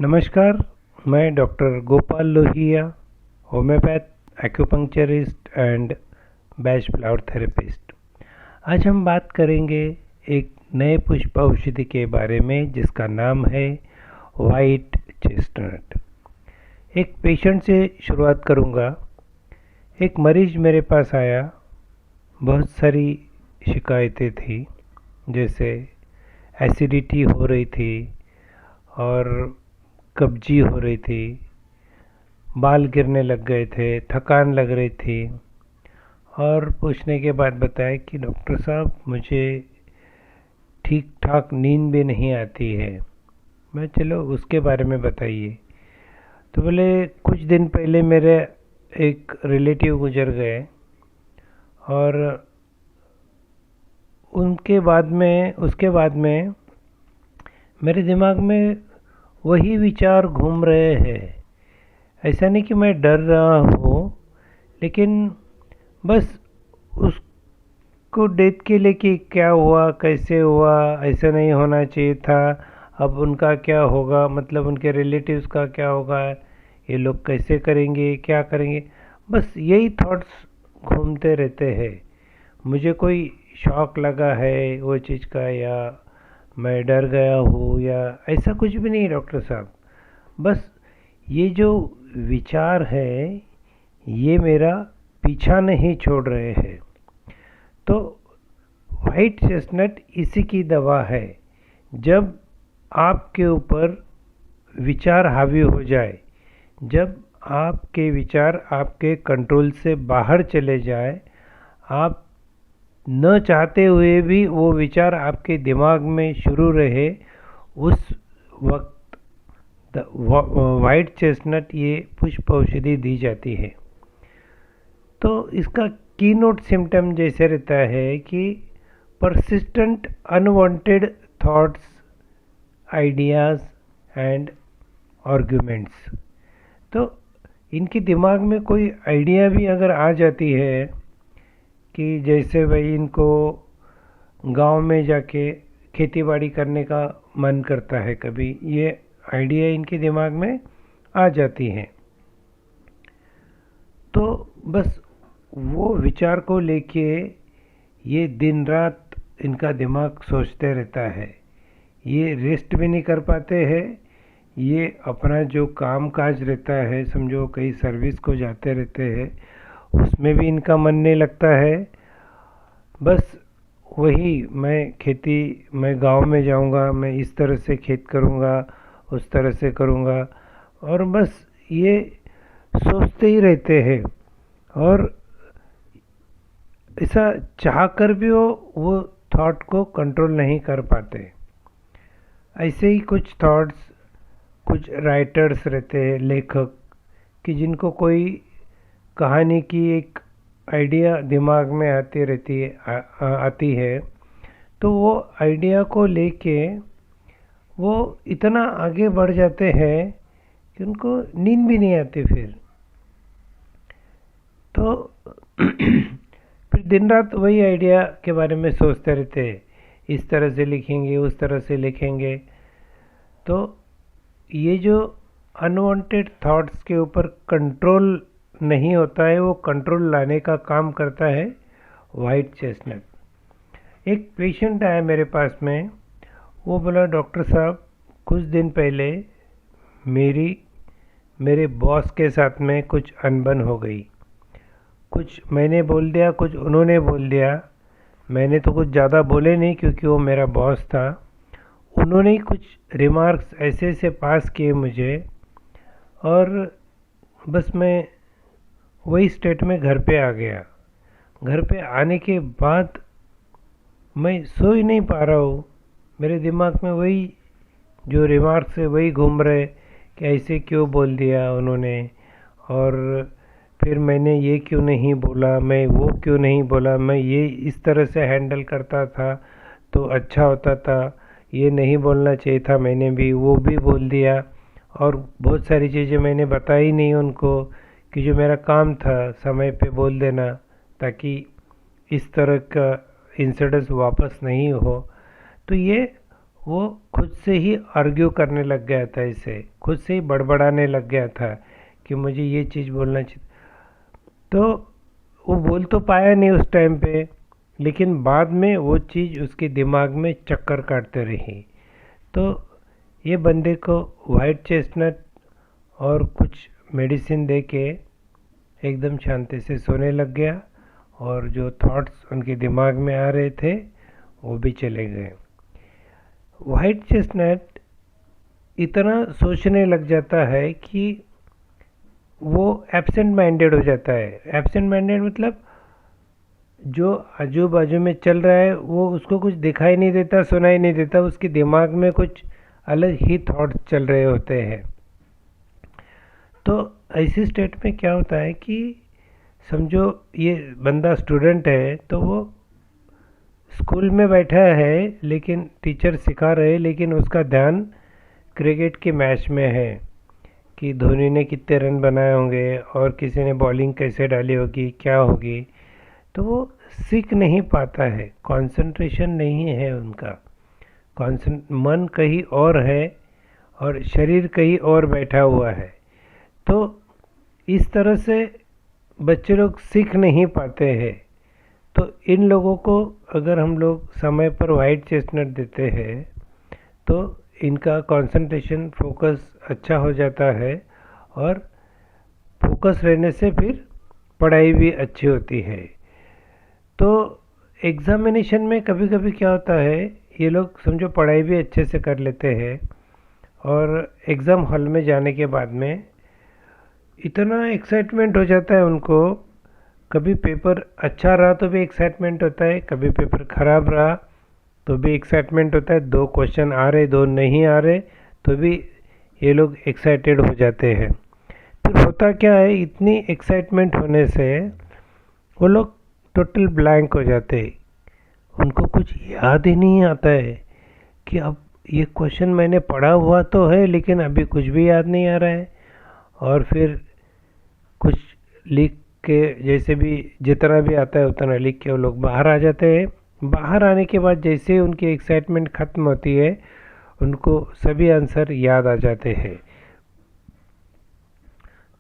नमस्कार। मैं doctor Gopal Lohia, homeopath, acupuncturist and batch flower therapist. आज हम बात करेंगे एक नए पुष्प औषधि के बारे में जिसका नाम है वाइट चेस्टनट। एक पेशेंट से शुरुआत करूंगा। एक मरीज मेरे पास आया, बहुत सारी शिकायतें थी, जैसे एसिडिटी हो रही थी और कब्जी हो रही थी, बाल गिरने लग गए थे, थकान लग रही थी। और पूछने के बाद बताया कि डॉक्टर साहब मुझे ठीक ठाक नींद भी नहीं आती है। मैं चलो उसके बारे में बताइए। तो बोले कुछ दिन पहले मेरे एक रिलेटिव गुजर गए और उसके बाद में मेरे दिमाग में वही विचार घूम रहे हैं। ऐसा नहीं कि मैं डर रहा हूँ, लेकिन बस उसको डेथ के लिए कि क्या हुआ, कैसे हुआ, ऐसा नहीं होना चाहिए था, अब उनका क्या होगा, मतलब उनके रिलेटिव्स का क्या होगा, ये लोग कैसे करेंगे, क्या करेंगे, बस यही थॉट्स घूमते रहते हैं। मुझे कोई शौक लगा है वो चीज़ का, या मैं डर गया हूँ, या ऐसा कुछ भी नहीं डॉक्टर साहब। बस ये जो विचार है ये मेरा पीछा नहीं छोड़ रहे हैं। तो वाइट चेस्टनट इसी की दवा है। जब आपके ऊपर विचार हावी हो जाए, जब आपके विचार आपके कंट्रोल से बाहर चले जाए, आप न चाहते हुए भी वो विचार आपके दिमाग में शुरू रहे, उस वक्त वाइट चेस्टनट ये पुष्प औषधि दी जाती है। तो इसका कीनोट सिम्टम जैसे रहता है कि persistent unwanted thoughts, ideas and arguments. तो इनके दिमाग में कोई आइडिया भी अगर आ जाती है कि जैसे भाई इनको गांव में जाके खेती बाड़ी करने का मन करता है, कभी ये आइडिया इनके दिमाग में आ जाती हैं, तो बस वो विचार को लेके ये दिन रात इनका दिमाग सोचते रहता है। ये रेस्ट भी नहीं कर पाते हैं। ये अपना जो काम काज रहता है, समझो कहीं सर्विस को जाते रहते हैं, उसमें भी इनका मन नहीं लगता है। बस वही मैं गांव में जाऊंगा, मैं इस तरह से खेत करूंगा, उस तरह से करूंगा, और बस ये सोचते ही रहते हैं। और ऐसा चाह कर भी वो थॉट को कंट्रोल नहीं कर पाते। ऐसे ही कुछ थॉट्स, कुछ राइटर्स रहते हैं, लेखक, कि जिनको कोई कहानी की एक आइडिया दिमाग में आती है, तो वो आइडिया को लेके वो इतना आगे बढ़ जाते हैं कि उनको नींद भी नहीं आती फिर। तो फिर दिन रात वही आइडिया के बारे में सोचते रहते हैं, इस तरह से लिखेंगे, उस तरह से लिखेंगे। तो ये जो अनवांटेड थॉट्स के ऊपर कंट्रोल नहीं होता है, वो कंट्रोल लाने का काम करता है वाइट चेस्टनट। एक पेशेंट आया मेरे पास में, वो बोला डॉक्टर साहब कुछ दिन पहले मेरे बॉस के साथ में कुछ अनबन हो गई। कुछ मैंने बोल दिया, कुछ उन्होंने बोल दिया। मैंने तो कुछ ज़्यादा बोले नहीं क्योंकि वो मेरा बॉस था। उन्होंने कुछ रिमार्क्स ऐसे ऐसे पास किए मुझे, और बस मैं वही स्टेट में घर पे आ गया। घर पे आने के बाद मैं सो ही नहीं पा रहा हूँ। मेरे दिमाग में वही जो रिमार्क्स है वही घूम रहे कि ऐसे क्यों बोल दिया उन्होंने, और फिर मैंने ये क्यों नहीं बोला, मैं वो क्यों नहीं बोला, मैं ये इस तरह से हैंडल करता था तो अच्छा होता था, ये नहीं बोलना चाहिए था, मैंने भी वो भी बोल दिया। और बहुत सारी चीज़ें मैंने बताई नहीं उनको कि जो मेरा काम था समय पे बोल देना, ताकि इस तरह का इंसिडेंस वापस नहीं हो। तो ये वो खुद से ही आर्ग्यू करने लग गया था, इसे खुद से ही बड़बड़ाने लग गया था कि मुझे ये चीज़ बोलना चाहिए। तो वो बोल तो पाया नहीं उस टाइम पे, लेकिन बाद में वो चीज़ उसके दिमाग में चक्कर काटते रही। तो ये बंदे को वाइट चेस्टनट और कुछ मेडिसिन दे के एकदम शांति से सोने लग गया, और जो थॉट्स उनके दिमाग में आ रहे थे वो भी चले गए। वाइट चेस्टनट इतना सोचने लग जाता है कि वो एब्सेंट माइंडेड हो जाता है। एब्सेंट माइंडेड मतलब जो आजू बाजू में चल रहा है वो उसको कुछ दिखाई नहीं देता, सुनाई नहीं देता, उसके दिमाग में कुछ अलग ही थॉट्स चल रहे होते हैं। तो ऐसी स्टेट में क्या होता है कि समझो ये बंदा स्टूडेंट है, तो वो स्कूल में बैठा है, लेकिन टीचर सिखा रहे, लेकिन उसका ध्यान क्रिकेट के मैच में है कि धोनी ने कितने रन बनाए होंगे और किसी ने बॉलिंग कैसे डाली होगी, क्या होगी। तो वो सीख नहीं पाता है, कंसंट्रेशन नहीं है उनका, मन कहीं और है और शरीर कहीं और बैठा हुआ है। तो इस तरह से बच्चे लोग सीख नहीं पाते हैं। तो इन लोगों को अगर हम लोग समय पर वाइट चेस्टनट देते हैं तो इनका कंसंट्रेशन, फोकस अच्छा हो जाता है, और फोकस रहने से फिर पढ़ाई भी अच्छी होती है। तो एग्ज़ामिनेशन में कभी कभी क्या होता है, ये लोग समझो पढ़ाई भी अच्छे से कर लेते हैं, और एग्ज़ाम हॉल में जाने के बाद में इतना एक्साइटमेंट हो जाता है उनको। कभी पेपर अच्छा रहा तो भी एक्साइटमेंट होता है, कभी पेपर ख़राब रहा तो भी एक्साइटमेंट होता है, 2 क्वेश्चन आ रहे 2 नहीं आ रहे तो भी ये लोग एक्साइटेड हो जाते हैं। फिर होता क्या है, इतनी एक्साइटमेंट होने से वो लोग टोटल ब्लैंक हो जाते हैं, उनको कुछ याद ही नहीं आता है कि अब ये क्वेश्चन मैंने पढ़ा हुआ तो है लेकिन अभी कुछ भी याद नहीं आ रहा है। और फिर कुछ लिख के, जैसे भी जितना भी आता है उतना लिख के वो लोग बाहर आ जाते हैं। बाहर आने के बाद जैसे ही उनकी एक्साइटमेंट ख़त्म होती है, उनको सभी आंसर याद आ जाते हैं।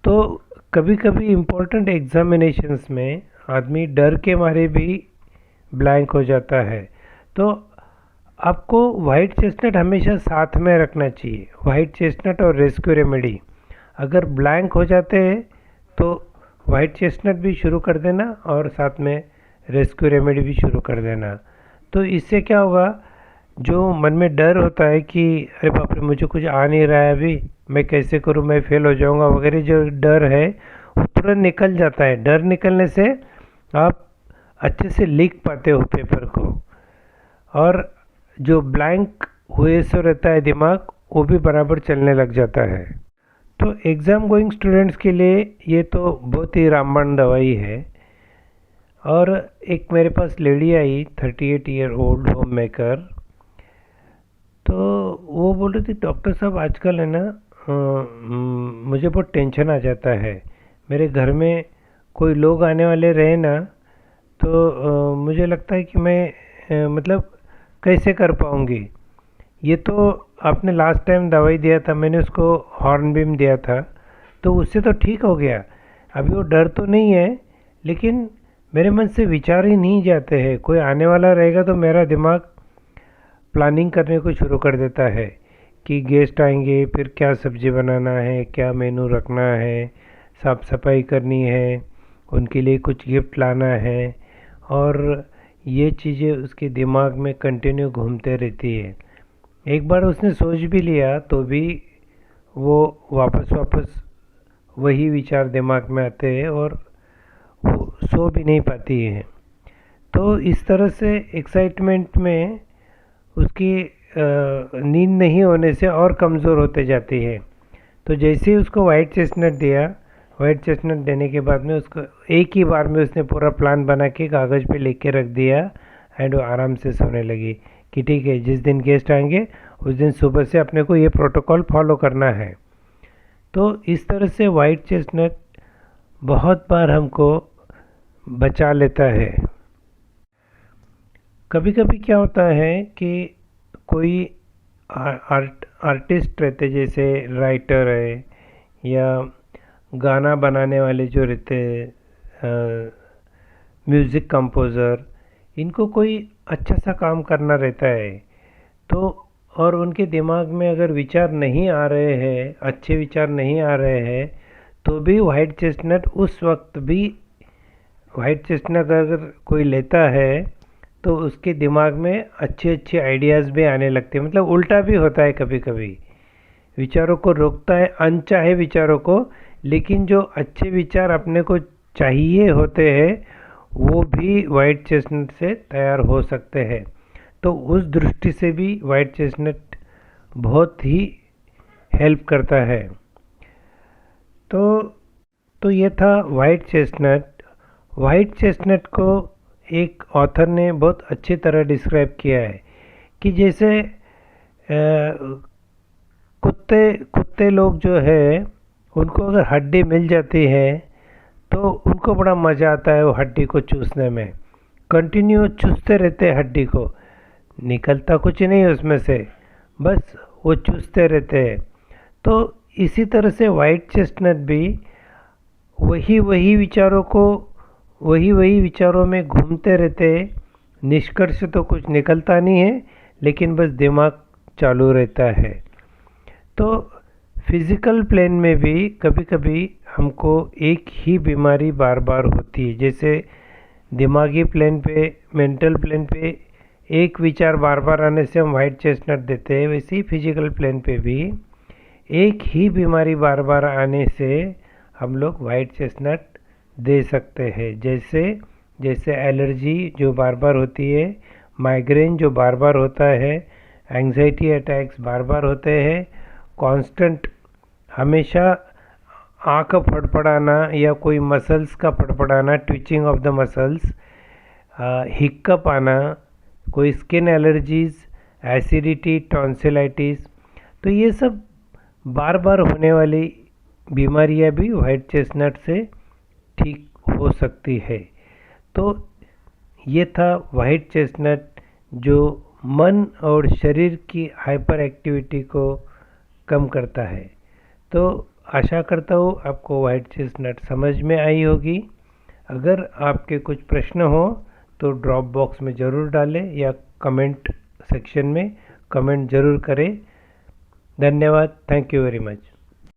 तो कभी कभी इम्पोर्टेंट एग्जामिनेशंस में आदमी डर के मारे भी ब्लैंक हो जाता है। तो आपको वाइट चेस्टनट हमेशा साथ में रखना चाहिए, वाइट चेस्टनट और रेस्क्यू रेमेडी। अगर ब्लैंक हो जाते हैं तो वाइट चेस्टनट भी शुरू कर देना और साथ में रेस्क्यू रेमेडी भी शुरू कर देना। तो इससे क्या होगा, जो मन में डर होता है कि अरे बाप रे मुझे कुछ आ नहीं रहा है, अभी मैं कैसे करूं, मैं फेल हो जाऊंगा वगैरह, जो डर है वो तुरंत निकल जाता है। डर निकलने से आप अच्छे से लिख पाते हो पेपर को, और जो ब्लैंक हुए से रहता है दिमाग वो भी बराबर चलने लग जाता है। तो एग्ज़ाम गोइंग स्टूडेंट्स के लिए ये तो बहुत ही रामबाण दवाई है। और एक मेरे पास लेडी आई 38 ईयर ओल्ड होम मेकर, तो वो बोल रही थी डॉक्टर साहब आजकल है ना मुझे बहुत टेंशन आ जाता है, मेरे घर में कोई लोग आने वाले रहे ना तो मुझे लगता है कि मैं मतलब कैसे कर पाऊँगी। ये तो आपने लास्ट टाइम दवाई दिया था, मैंने उसको हॉर्नबिम दिया था तो उससे तो ठीक हो गया, अभी वो डर तो नहीं है, लेकिन मेरे मन से विचार ही नहीं जाते हैं। कोई आने वाला रहेगा तो मेरा दिमाग प्लानिंग करने को शुरू कर देता है कि गेस्ट आएंगे, फिर क्या सब्ज़ी बनाना है, क्या मेनू रखना है, साफ़ सफाई करनी है, उनके लिए कुछ गिफ्ट लाना है, और ये चीज़ें उसके दिमाग में कंटिन्यू घूमते रहती है। एक बार उसने सोच भी लिया तो भी वो वापस वही विचार दिमाग में आते हैं और वो सो भी नहीं पाती है। तो इस तरह से एक्साइटमेंट में उसकी नींद नहीं होने से और कमज़ोर होते जाती है। तो जैसे ही उसको वाइट चेस्टनट दिया, वाइट चेस्टनट देने के बाद में उसको एक ही बार में उसने पूरा प्लान बना के कागज़ पे लिख के रख दिया, एंड वो आराम से सोने लगी कि ठीक है जिस दिन गेस्ट आएंगे उस दिन सुबह से अपने को ये प्रोटोकॉल फॉलो करना है। तो इस तरह से वाइट चेस्टनट बहुत बार हमको बचा लेता है। कभी कभी क्या होता है कि कोई आर्टिस्ट रहते, जैसे राइटर है या गाना बनाने वाले जो रहते हैं, म्यूज़िक कंपोज़र, इनको कोई अच्छा सा काम करना रहता है तो, और उनके दिमाग में अगर विचार नहीं आ रहे हैं, अच्छे विचार नहीं आ रहे हैं, तो भी वाइट चेस्टनट उस वक्त भी, वाइट चेस्टनट अगर कोई लेता है तो उसके दिमाग में अच्छे अच्छे आइडियाज़ भी आने लगते हैं। मतलब उल्टा भी होता है, कभी कभी विचारों को रोकता है, अनचाहे विचारों को, लेकिन जो अच्छे विचार अपने को चाहिए होते हैं वो भी वाइट चेस्टनट से तैयार हो सकते हैं। तो उस दृष्टि से भी वाइट चेस्टनट बहुत ही हेल्प करता है। तो ये था वाइट चेस्टनट। वाइट चेस्टनट को एक ऑथर ने बहुत अच्छी तरह डिस्क्राइब किया है कि जैसे कुत्ते लोग जो है, उनको अगर हड्डी मिल जाती है तो उनको बड़ा मज़ा आता है वो हड्डी को चूसने में, कंटिन्यू चूसते रहते हैं हड्डी को, निकलता कुछ नहीं उसमें से, बस वो चूसते रहते हैं। तो इसी तरह से वाइट चेस्टनट भी वही विचारों में घूमते रहते हैं, निष्कर्ष तो कुछ निकलता नहीं है, लेकिन बस दिमाग चालू रहता है। तो फिज़िकल प्लेन में भी कभी कभी हमको एक ही बीमारी बार बार होती है। जैसे दिमागी प्लेन पे, मेंटल प्लेन पे एक विचार बार बार आने से हम वाइट चेस्टनट देते हैं, वैसे ही फिजिकल प्लेन पे भी एक ही बीमारी बार बार आने से हम लोग वाइट चेस्टनट दे सकते हैं। जैसे एलर्जी जो बार बार होती है, माइग्रेन जो बार बार होता है, एंग्जाइटी अटैक्स बार बार होते हैं, कांस्टेंट हमेशा आँख फड़फड़ाना या कोई मसल्स का फड़फड़ाना, ट्विचिंग ऑफ द मसल्स, हिक्कप आना, कोई स्किन एलर्जीज़, एसिडिटी, टॉन्सिलाइटिस, तो ये सब बार बार होने वाली बीमारियां भी वाइट चेस्टनट से ठीक हो सकती है। तो ये था वाइट चेस्टनट जो मन और शरीर की हाइपर एक्टिविटी को कम करता है। तो आशा करता हूँ आपको वाइट चेस्टनट समझ में आई होगी। अगर आपके कुछ प्रश्न हो तो ड्रॉप बॉक्स में ज़रूर डालें या कमेंट सेक्शन में कमेंट ज़रूर करें। धन्यवाद। Thank you very much.